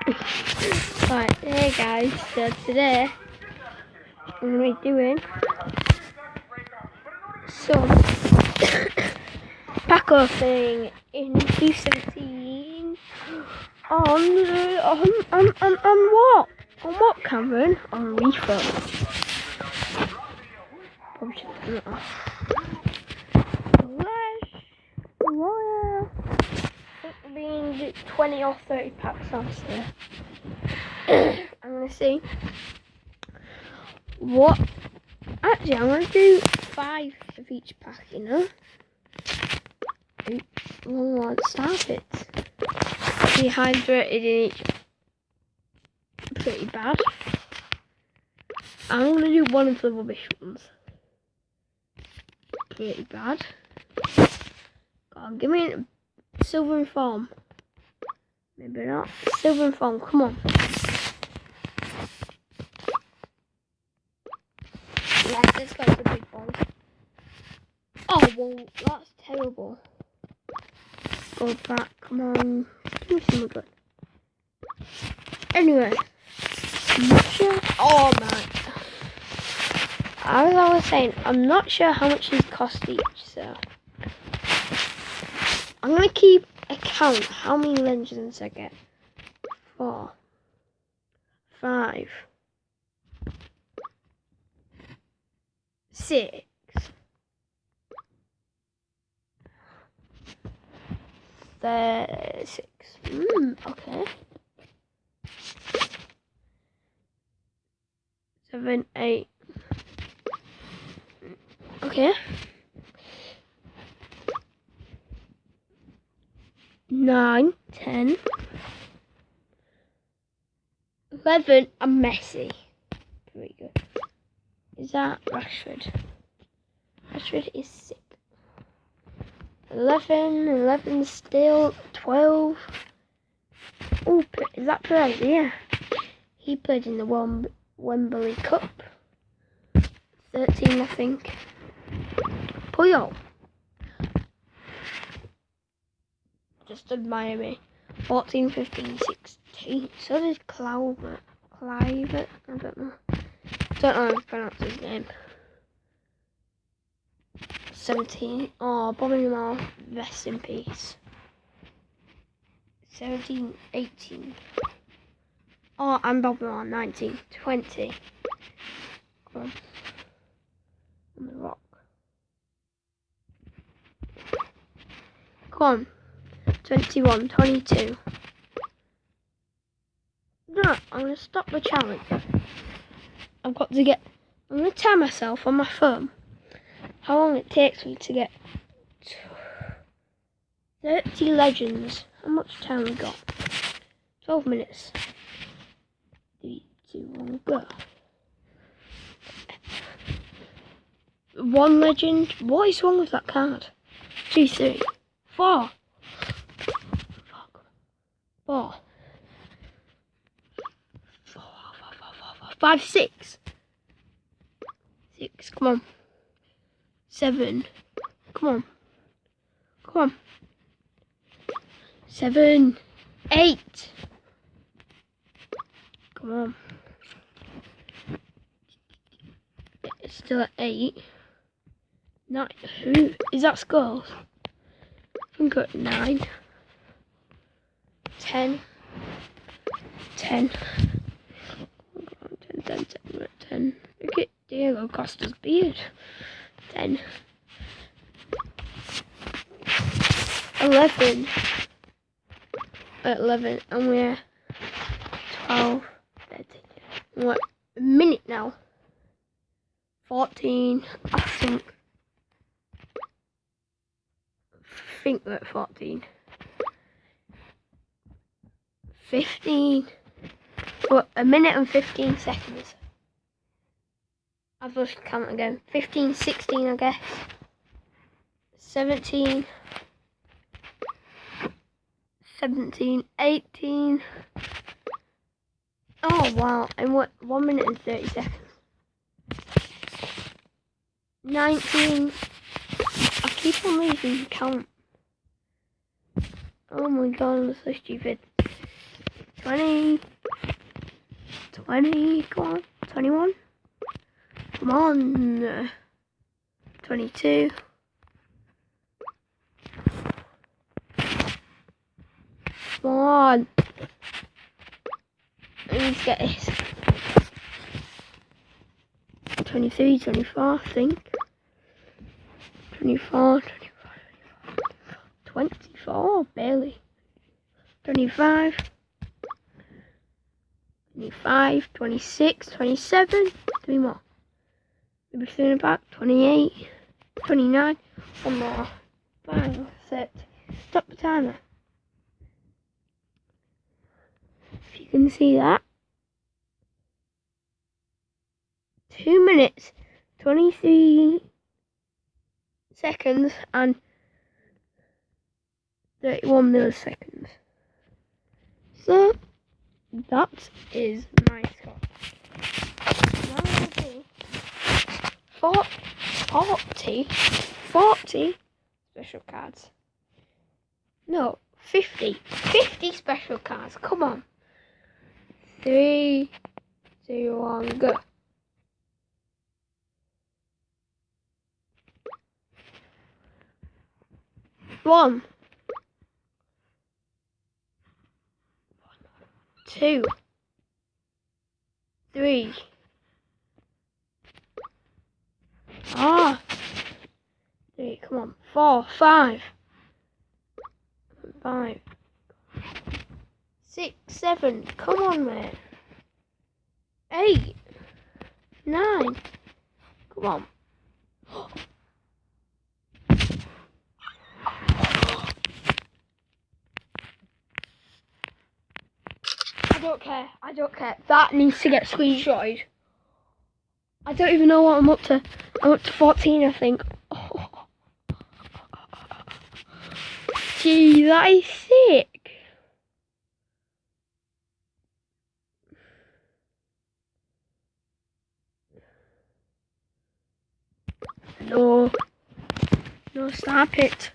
Right, hey guys, so today I'm going to be doing some pack opening in P17 on what? On what, Cameron? On Wefut. Probably should turn it off. Being 20 or 30 packs honestly. I'm gonna see what. Actually, I'm gonna do 5 of each pack, you know. Let's start it. Dehydrated in each. Pretty bad. I'm gonna do one of the rubbish ones. Pretty bad. Go on, give me a silver inform. Maybe not. Silver inform, come on. Right, let's go to the big boys. Oh, well, that's terrible. Go back, come on. Give me some good. Anyway. Oh, man. As I was saying, I'm not sure how much these cost each, so I'm going to keep account how many legends I get. 4, 5, 6, 36. Okay. 7, 8. Okay. 9, 10. 11. I'm messy. Pretty good. Is that Rashford? Rashford is sick. 11 still. 12. Oh, is that Perez? Yeah. He played in the Wembley Cup. 13, I think. Puyol. Just admire me. 14, 15, 16. So did Clivert. I don't know. Don't know how to pronounce his name. 17. Oh, Bobby Lamar. Rest in peace. 17, 18. Oh, and Bobby Lamar. 19, 20. Come on. On the rock. Come on. 21, 22. No, I'm going to stop the challenge. I'm going to tell myself on my phone how long it takes me to get 30 legends. How much time we got? 12 minutes. 3, 2, 1, go. 1 legend. What is wrong with that card? 2, 3, 4. 4. 5, 6. 6. Come on. 7. Come on. Come on. 7. 8. Come on. It's still at 8. 9. Who is that? Scores. I think at 9. 10. 10. 10. Look at Diego Costa's beard. 10. 11. 11. And we're 12. 13. What? A minute now. 14. I think we're at 14. 15. What? A minute and 15 seconds. I've lost count again. 15, 16, I guess. 17. 17, 18. Oh wow! And what? 1 minute and 30 seconds. 19. I keep on losing count. Oh my god, I'm so stupid. 20. 20, come on. 21. Come on. 22. Come on. Let me get this. 23, 24, I think. 24, 24, barely. 25, 25, 26, 27, 3 more. Maybe 3 back, 28, 29, 1 more. 5, 6. Stop the timer. If you can see that. 2 minutes, 23 seconds and 31 milliseconds. So that is my score. Now I'll do 40 special cards. No, 50 special cards. Come on. 3, 2, 1, go. 1, 2, 3. Ah, 3. Come on. 4, 5, 5, 6, 7. Come on, man. 8, 9. Come on. I don't care. That needs to get screenshotted. I don't even know what I'm up to. I'm up to 14, I think. Oh. Gee, that is sick. No, stop it.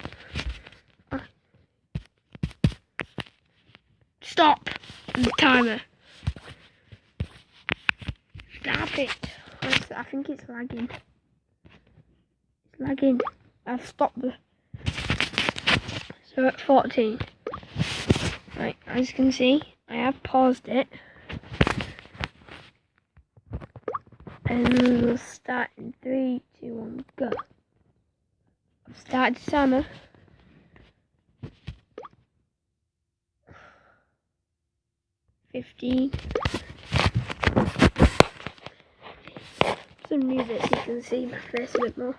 Stop the timer. Stop it. I think it's lagging. It's lagging. I've stopped the... So at 14. Right, as you can see, I have paused it. And we'll start in 3, 2, 1, go. I've started the timer. $15. Some music so you can see my face a bit more.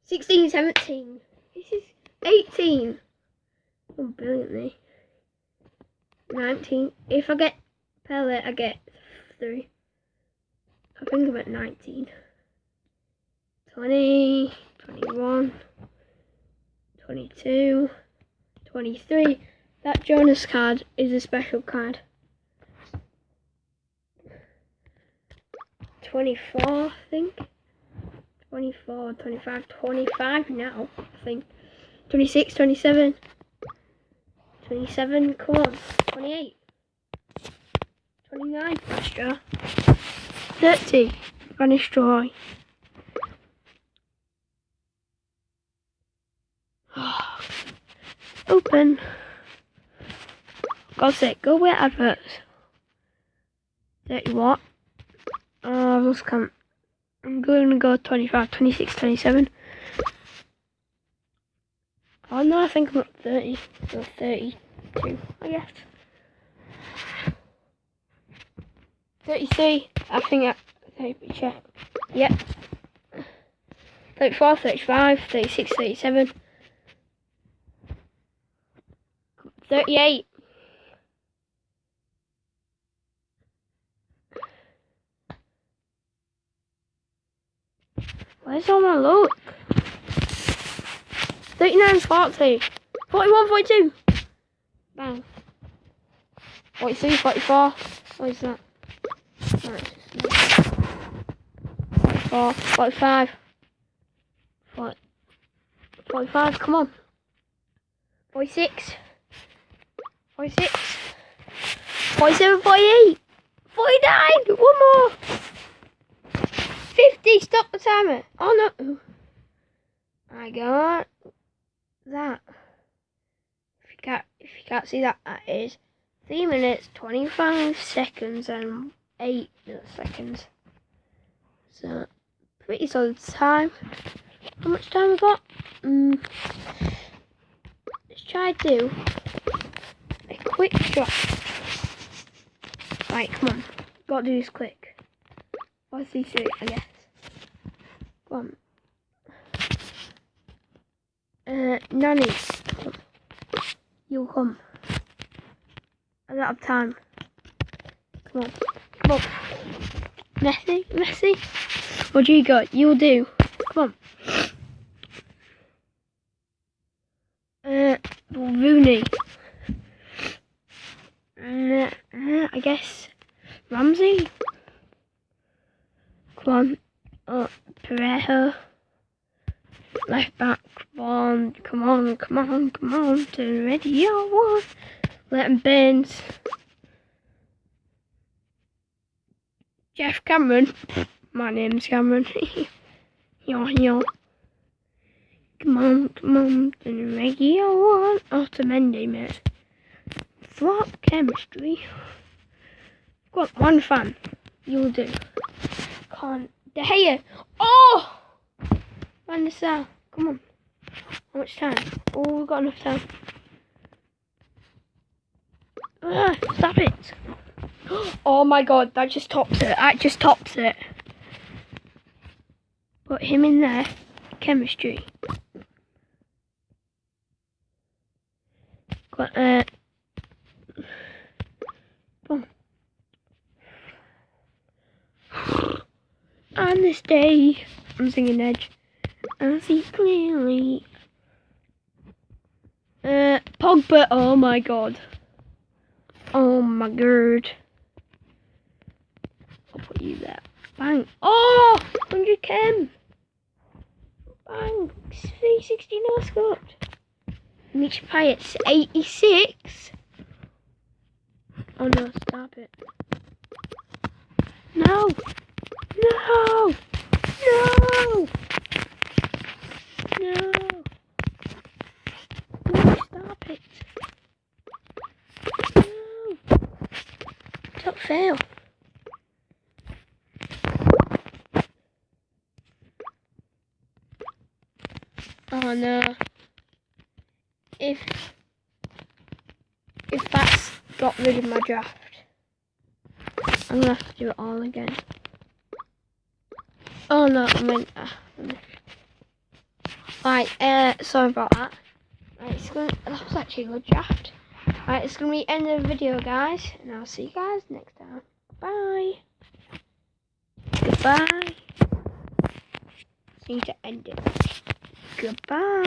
16, 17. This is 18. Oh, brilliantly. 19. If I get pellet, I get 3. I think I'm at 19. 20, 21, 22, 23. That Jonas card is a special card. 24, I think. 24, 25, 25 now, I think. 26, 27. 27, come on. 28. 29, extra. 30, vanish joy. Open. God's sake, go away adverts. 30 what? I've lost count. I'm going to go 25, 26, 27. Oh no, I think I'm up 30. So 32, I guess. 33, I think check. Yep. 34, 35, 36, 37. 38. Where's all my luck? 39, 40. 41, 42. Bang. 43, 44. What is that? Right, 44, 45. 45, come on. 46. 46. 47, 48, 49. One more. 50. Stop the timer. Oh no. I got that. If you can't see that, that is 3 minutes, 25 seconds and 8 milliseconds. So pretty solid time. How much time we got? Let's try to do a quick shot. Right, come on. Gotta do this quick. What's these three, I guess. Come on. Nanny, come. You'll come. I don't have time. Come on. Come on. Messi. What do you got? You'll do. Come on. Rooney. I guess Ramsey. Come on. Pereira. Left back. Come on. Turn ready. Yeah, one. Let him Burns. Jeff Cameron. My name's Cameron. Yo. Come on. Turn ready. Yeah, one. Otamendi, mate. Flop chemistry. Got one fan. You'll do. Can't. De Gea. Oh! Van der Sar. Come on. How much time? Oh, we've got enough time. Stop it. Oh my god, that just tops it. Put him in there. Chemistry. Got, boom. On this day, I'm singing Edge. I see clearly. Pogba. Oh my god. Oh my god. I'll put you there. Bang. Oh! 100 chem. Bang. 360 no scored. Mitch Payet's 86. Oh no, stop it. No. Stop it. No. Don't fail. Oh no. If that's got rid of my draft, I'm gonna have to do it all again. Oh no, I meant right, sorry about that. Right, that was actually a good draft. Right, it's gonna be the end of the video, guys, and I'll see you guys next time. Bye. Goodbye. Need to end it. Goodbye.